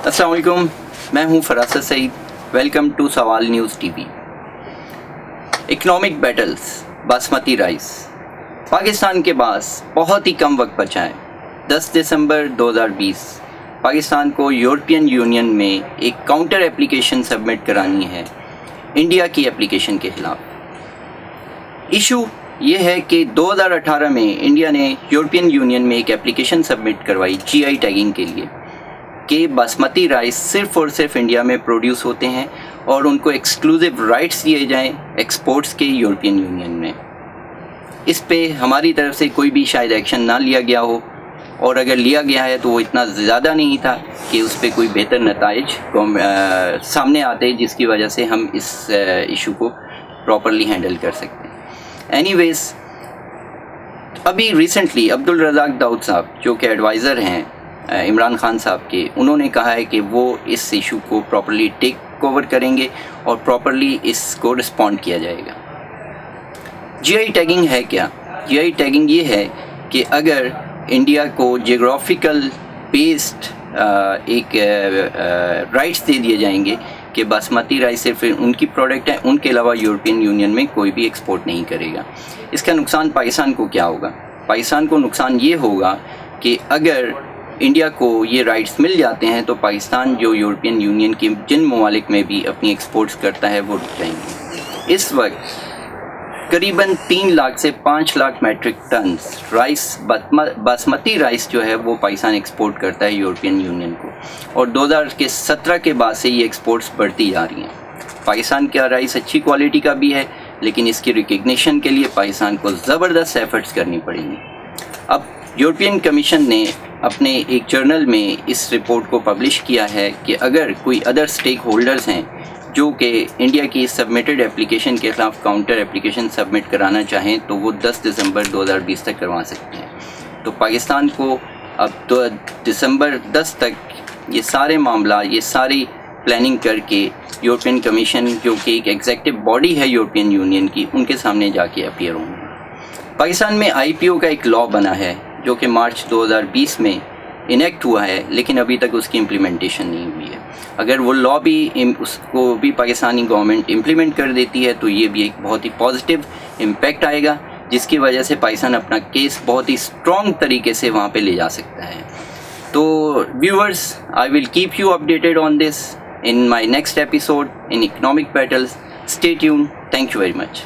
अस्सलाम वालेकुम, मैं हूं फरासत सईद। वेलकम टू सवाल news TV. Economic battles, basmati rice. Pakistan के पास बहुत ही कम वक्त बचा है। 10 दिसंबर 2020 पाकिस्तान को यूरोपियन यूनियन में एक काउंटर एप्लीकेशन सबमिट करानी है इंडिया की एप्लीकेशन के खिलाफ। इशू ये है कि 2018 में इंडिया ने यूरोपियन यूनियन में एक एप्लीकेशन सबमिट करवाई जीआई टैगिंग के लिए कि बासमती राइस सिर्फ़ और सिर्फ इंडिया में प्रोड्यूस होते हैं और उनको एक्सक्लूसिव राइट्स दिए जाएं एक्सपोर्ट्स के यूरोपियन यूनियन में। इस पे हमारी तरफ से कोई भी शायद एक्शन ना लिया गया हो, और अगर लिया गया है तो वो इतना ज़्यादा नहीं था कि उस पर कोई बेहतर नताइज सामने आते जिसकी वजह से हम इस इशू को प्रॉपरली हैंडल कर सकते हैं। एनीवेज़, अभी रिसेंटली अब्दुल रज़ाक दाऊद साहब जो कि एडवाइज़र हैं इमरान खान साहब के, उन्होंने कहा है कि वो इस इशू को प्रॉपरली टेक ओवर करेंगे और प्रॉपरली इसको रिस्पॉन्ड किया जाएगा। जीआई टैगिंग है क्या? जीआई टैगिंग ये है कि अगर इंडिया को जियोग्राफिकल बेस्ड एक राइट्स दे दिए जाएंगे कि बासमती राइस सिर्फ उनकी प्रोडक्ट है, उनके अलावा यूरोपियन यूनियन में कोई भी एक्सपोर्ट नहीं करेगा। इसका नुकसान पाकिस्तान को क्या होगा? पाकिस्तान को नुकसान ये होगा कि अगर इंडिया को ये राइट्स मिल जाते हैं तो पाकिस्तान जो यूरोपियन यूनियन के जिन ममालिक में भी अपनी एक्सपोर्ट्स करता है वो रुक जाएंगे। इस वक्त करीबन 3 लाख से 5 lakh metric ton rice basmati rice जो है वो पाकिस्तान एक्सपोर्ट करता है यूरोपियन यूनियन को, और 2017 के बाद से ये एक्सपोर्ट्स बढ़ती जा रही हैं। पाकिस्तान का राइस अच्छी क्वालिटी का भी है, लेकिन इसकी रिकग्निशन के लिए पाकिस्तान को ज़बरदस्त एफर्ट्स करनी पड़ेंगी। अब यूरोपियन कमीशन ने अपने एक जर्नल में इस रिपोर्ट को पब्लिश किया है कि अगर कोई अदर स्टेक होल्डर्स हैं जो कि इंडिया की सबमिटेड एप्लीकेशन के खिलाफ काउंटर एप्लीकेशन सबमिट कराना चाहें तो वो 10 दिसंबर 2020 तक करवा सकते हैं। तो पाकिस्तान को अब तो दिसंबर 10 तक ये सारे मामला, ये सारी प्लानिंग करके यूरोपियन कमीशन जो कि एक एग्जीक्यूटिव बॉडी है यूरोपियन यूनियन की, उनके सामने जाके अपीयर होंगे। पाकिस्तान में आईपीओ का एक लॉ बना है जो कि मार्च 2020 में इनेक्ट हुआ है, लेकिन अभी तक उसकी इम्प्लीमेंटेशन नहीं हुई है। अगर वो लॉ भी उसको भी पाकिस्तानी गवर्नमेंट इम्प्लीमेंट कर देती है तो ये भी एक बहुत ही पॉजिटिव इम्पैक्ट आएगा, जिसकी वजह से पाकिस्तान अपना केस बहुत ही स्ट्रॉन्ग तरीके से वहाँ पे ले जा सकता है। तो viewers, I will keep you updated on this in my next episode in economic battles. Stay tuned. Thank you very much.